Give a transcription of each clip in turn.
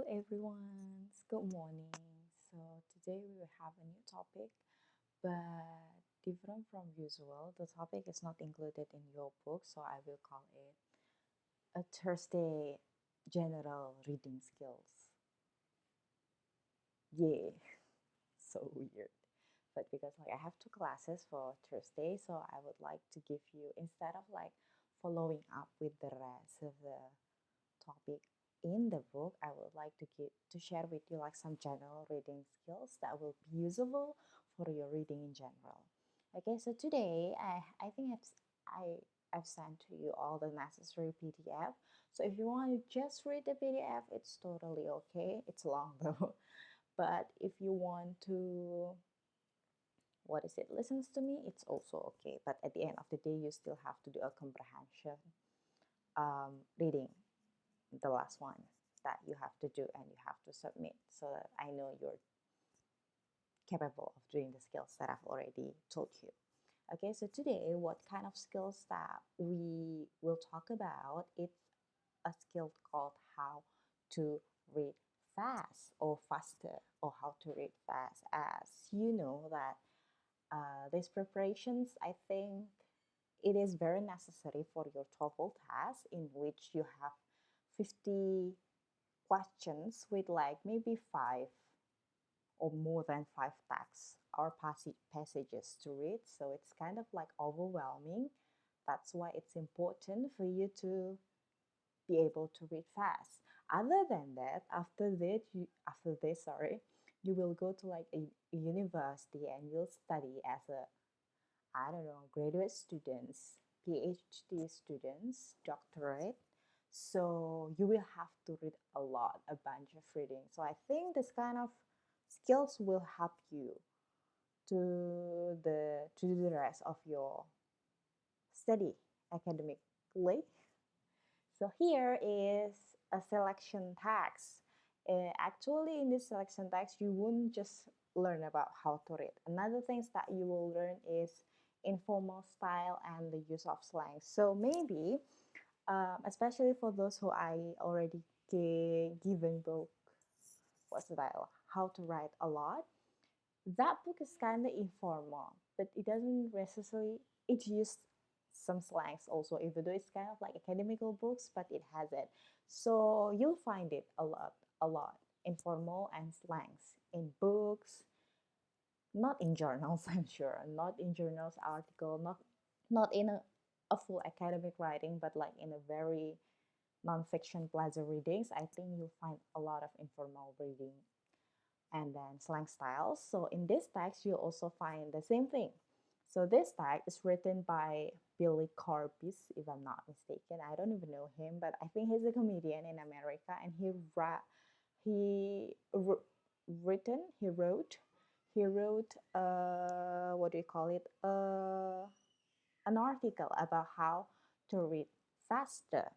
Hello everyone, good morning. So today we will have a new topic, but different from usual. The topic is not included in your book, so I will call it a Thursday general reading skills. Yeah, so weird. But because like I have two classes for Thursday, so I would like to give you, instead of like following up with the rest of the topic in the book, I would like to share with you like some general reading skills that will be usable for your reading in general. Okay, so today I think I've sent to you all the necessary PDF. So if you want to just read the PDF, it's totally okay. It's long though. But if you want to, what is it, listens to me, it's also okay. But at the end of the day, you still have to do a comprehension reading, the last one that you have to do and you have to submit, so that I know you're capable of doing the skills that I've already told you. Okay, so today what kind of skills that we will talk about, it's a skill called how to read fast or faster, or how to read fast. As you know that these preparations, I think it is very necessary for your TOEFL test, in which you have 50 questions with like maybe five or more than five texts or passages to read. So it's kind of like overwhelming. That's why it's important for you to be able to read fast. Other than that, after this, sorry, you will go to like a university and you'll study as a, I don't know, graduate students, PhD students, doctorate. So you will have to read a lot, a bunch of reading. So I think this kind of skills will help you to do the rest of your study academically. So here is a selection text. Actually, in this selection text, you won't just learn about how to read. Another things that you will learn is informal style and the use of slang. So maybe, especially for those who I already given book, what's the title? How to Write a Lot. That book is kind of informal, but it doesn't necessarily, it used some slangs also, even though it's kind of like academical books, but it has it. So you'll find it a lot, informal and slangs in books, not in journals, I'm sure, not in journals article, not in a full academic writing, but like in a very nonfiction pleasure readings. I think you'll find a lot of informal reading and then slang styles. So in this text, you also find the same thing. So this text is written by Billy Corbis, if I'm not mistaken. I don't even know him, but I think he's a comedian in America, and he wrote what do you call it, an article about how to read faster.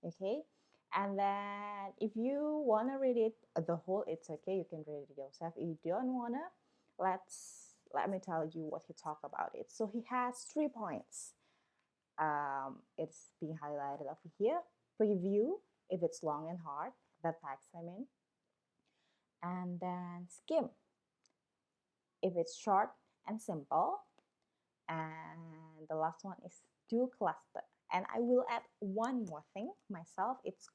Okay, and then if you want to read it the whole, it's okay, you can read it yourself. If you don't want to, let me tell you what he talked about it. So he has 3 points. It's being highlighted over here. Preview, if it's long and hard, the text I mean. And then skim, if it's short and simple. And the last one is do cluster. And I will add one more thing myself. It's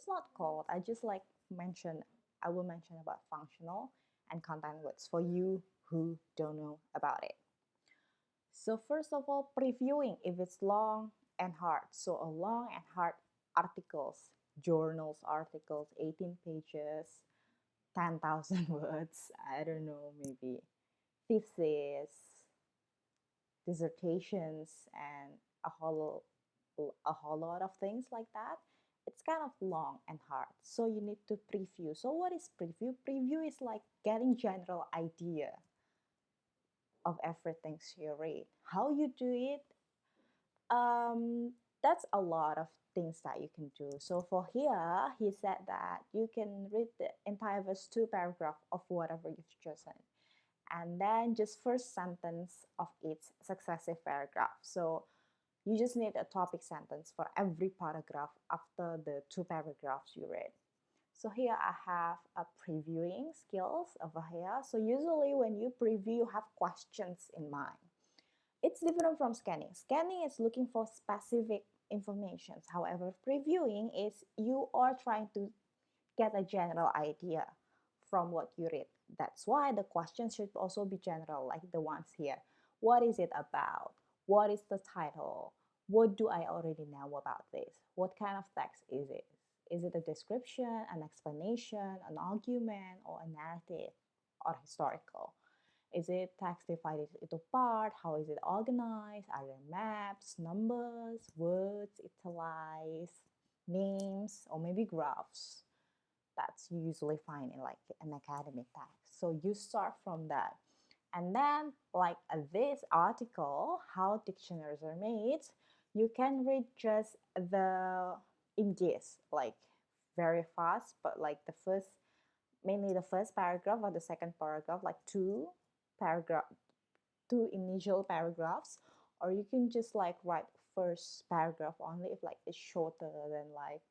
not called, I just like mention, I will mention about functional and content words for you who don't know about it. So first of all, previewing, if it's long and hard. So a long and hard articles, journals articles, 18 pages, 10,000 words, I don't know, maybe thesis, dissertations, and a whole lot of things like that. It's kind of long and hard, so you need to preview. So what is preview? Preview is like getting general idea of everything you read. How you do it, um, that's a lot of things that you can do. So for here, he said that you can read the entire verse 2 paragraph of whatever you've chosen, and then just first sentence of each successive paragraph. So You just need a topic sentence for every paragraph after the 2 paragraphs you read. So here I have a previewing skills over here. So usually when you preview, you have questions in mind. It's different from scanning. Scanning is looking for specific information. However, previewing is you are trying to get a general idea from what you read. That's why the questions should also be general, like the ones here. What is it about? What is the title? What do I already know about this? What kind of text is it? Is it a description, an explanation, an argument, or a narrative, or historical? Is it text divided into part? How is it organized? Are there maps, numbers, words, italicized, names, or maybe graphs? That's usually find in like an academic text. So you start from that. And then like this article, how dictionaries are made, you can read just the in this like very fast, but like the first, mainly the first paragraph or the second paragraph, like paragraph, two initial paragraphs, or you can just like write first paragraph only if like it's shorter than like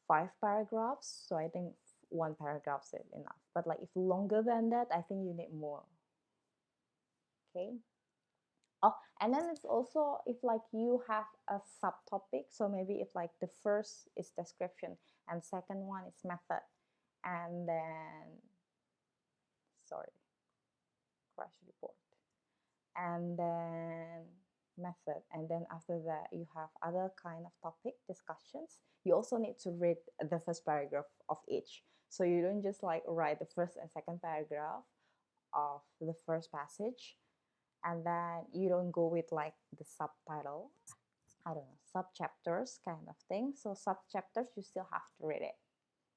5 paragraphs. So I think 1 paragraph is enough. But like if longer than that, I think you need more. Okay. Oh, and then it's also if like you have a subtopic. So maybe if like the first is description and second one is method, and then sorry, crash report, and then method, and then after that you have other kind of topic discussions. You also need to read the first paragraph of each, so you don't just like write the first and second paragraph of the first passage and then you don't go with like the subtitle, I don't know, sub chapters kind of thing. So sub chapters you still have to read it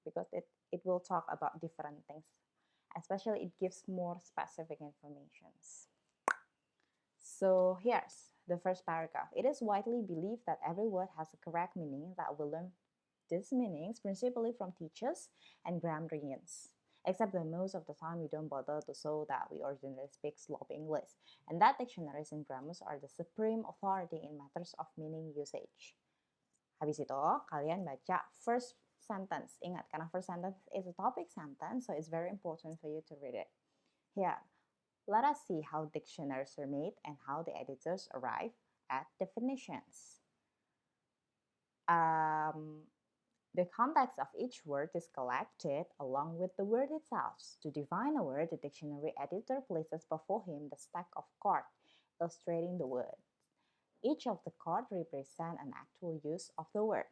because it will talk about different things, especially it gives more specific informations. So here's the first paragraph. It is widely believed that every word has a correct meaning, that we learn these meanings principally from teachers and grammarians. Except that most of the time we don't bother to show that we originally speak sloppy English, and that dictionaries and grammars are the supreme authority in matters of meaning usage. Habis itu, kalian baca first sentence. Ingat, karena first sentence is a topic sentence, so it's very important for you to read it. Here, let us see how dictionaries are made and how the editors arrive at definitions. The context of each word is collected along with the word itself. To define a word, the dictionary editor places before him the stack of cards illustrating the word. Each of the cards represents an actual use of the word.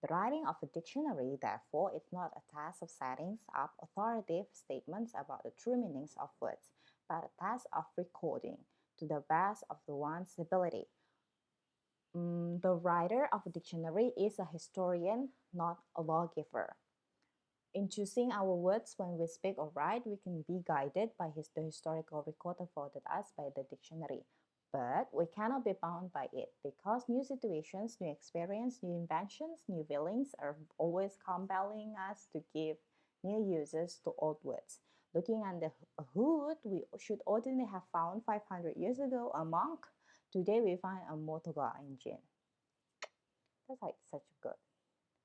The writing of a dictionary, therefore, is not a task of setting up authoritative statements about the true meanings of words, but a task of recording, to the best of one's ability, the writer of a dictionary is a historian, not a lawgiver. In choosing our words when we speak or write, we can be guided by the historical record afforded us by the dictionary. But we cannot be bound by it because new situations, new experience, new inventions, new feelings are always compelling us to give new uses to old words. Looking under the hood, we should ordinarily have found 500 years ago a monk. Today we find a motor car engine. That's like such a good.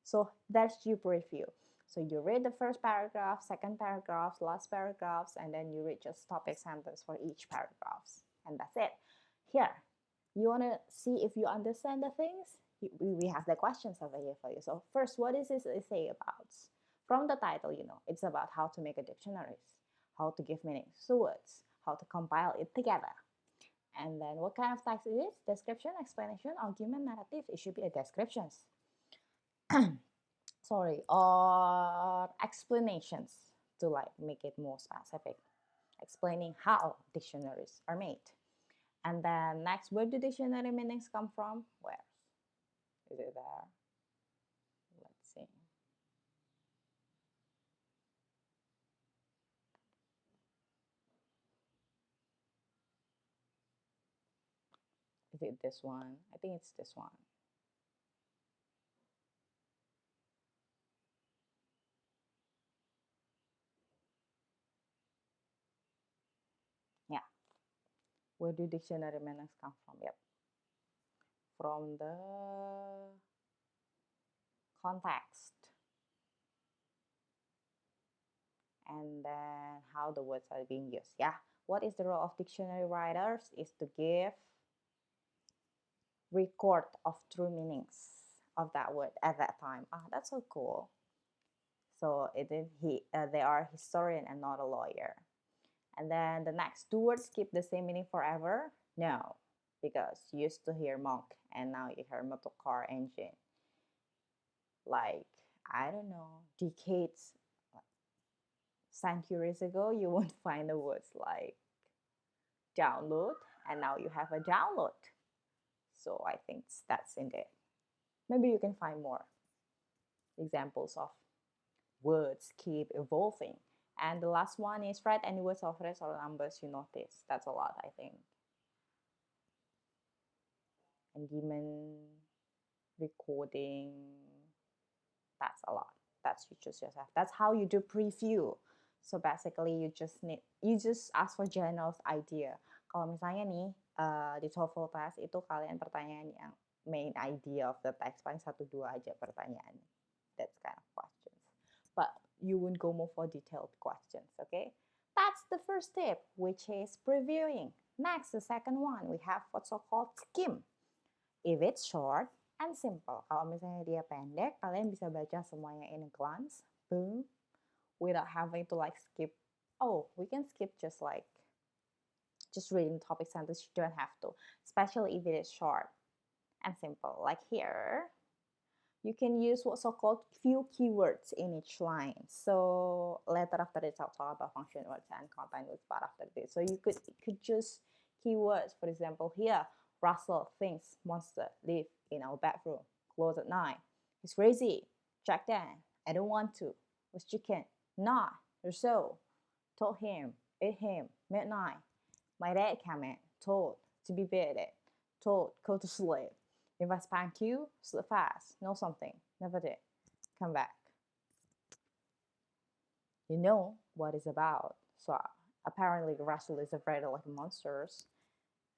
So that's your preview. So you read the first paragraph, second paragraph, last paragraphs, and then you read just topic sentence for each paragraphs. And that's it. Here, you want to see if you understand the things? We have the questions over here for you. So first, what is this essay about? From the title, you know, it's about how to make a dictionary, how to give meanings to words, how to compile it together. And then what kind of text it is? Description, explanation, argument, narrative. It should be a descriptions. Sorry, or explanations to like make it more specific. Explaining how dictionaries are made. And then next, where do dictionary meanings come from? Where? Is it there? Let's see. Is it this one? I think it's this one. Yeah. Where do dictionary meanings come from? Yep. from the context, and then how the words are being used. Yeah, what is the role of dictionary writers is to give record of true meanings of that word at that time. Ah, that's so cool. So they are historian and not a lawyer. And then the next, do words keep the same meaning forever? No, because you used to hear monk and now you hear motor car engine. Like, I don't know, decades, centuries ago, you won't find the words like download, and now you have a download. So I think that's in there. Maybe you can find more examples of words keep evolving. And the last one is write any words of phrase or numbers you notice. That's a lot, I think. And demon recording, that's a lot. That's you choose yourself. That's how you do preview. So basically you just ask for general idea. Kalau misalnya nih di TOEFL test itu kalian pertanyaan yang main idea of the text paling 1-2 aja pertanyaan. That's kind of questions. But you won't go more for detailed questions, okay? That's the first tip, which is previewing. Next, the second one, we have what's so-called skim. If it's short and simple. Kalau misalnya dia pendek, kalian bisa baca semuanya in a glance, boom, without having to like skip. Oh, we can skip just reading topic sentence. You don't have to, especially if it is short and simple. Like here, you can use what's so-called few keywords in each line. So later after this, I'll talk about function words and content words part after this. So you could just keywords. For example, here, Russell thinks monster live in our bedroom, close at night. He's crazy. Check that. I don't want to. Was chicken? Nah, or so. Told him, ate him, midnight. My dad came in, told to be bedded, told go to sleep. If I spank you, sleep fast. Know something. Never did. Come back. You know what it's about. So apparently Russell is afraid of like monsters.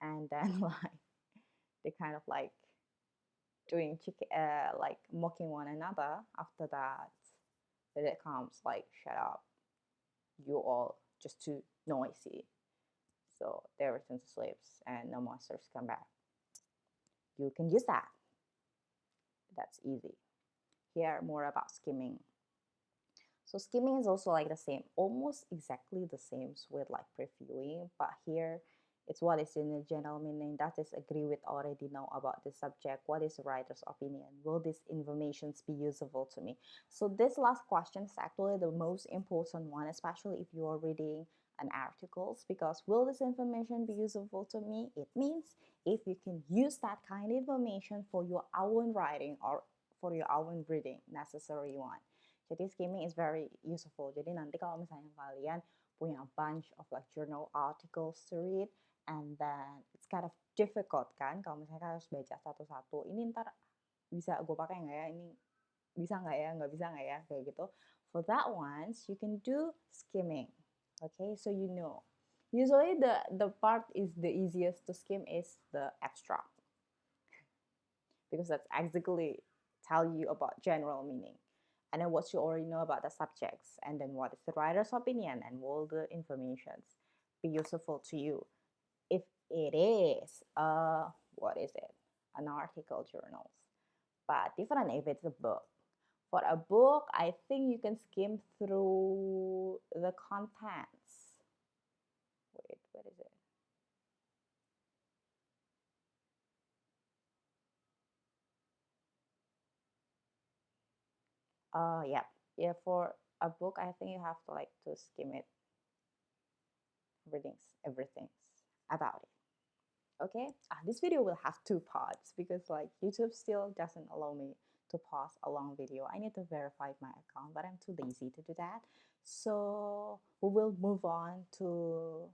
And then like they kind of like doing like mocking one another. After that, then it comes like, shut up. You all just too noisy. So they return to sleep and no monsters come back. You can use that. That's easy. Here, more about skimming. So skimming is also like the same, almost exactly the same with like previewing, but here it's what is in the general meaning. That is agree with already know about the subject. What is the writer's opinion? Will these informations be useful to me? So this last question is actually the most important one, especially if you are reading an articles, because will this information be useful to me? It means if you can use that kind of information for your own writing or for your own reading, necessary one. Jadi skimming is very useful. Jadi nanti kalau misalnya kalian punya a bunch of like journal articles to read, and then it's kind of difficult kan, kalau misalnya kalian harus baca satu-satu. Ini ntar bisa gue pakai nggak ya? Ini bisa nggak ya? Nggak bisa nggak ya? Kayak gitu. For that ones, you can do skimming. Okay, so you know. Usually the part is the easiest to skim is the abstract, because that's exactly tell you about general meaning. And then what you already know about the subjects, and then what is the writer's opinion, and will the information be useful to you. If it is what is it, an article journals, but different if it's a book. For a book, I think you can skim through the contents. Wait, what is it? Yeah, for a book, I think you have to like to skim it, everything about it. Okay, this video will have 2 parts because like YouTube still doesn't allow me to pause a long video. I need to verify my account, but I'm too lazy to do that. So we will move on to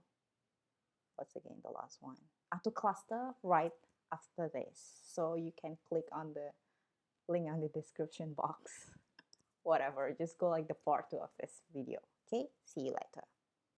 what's again the last one, to cluster right after this. So you can click on the link on the description box. Whatever, just go like the part 2 of this video. Okay, see you later.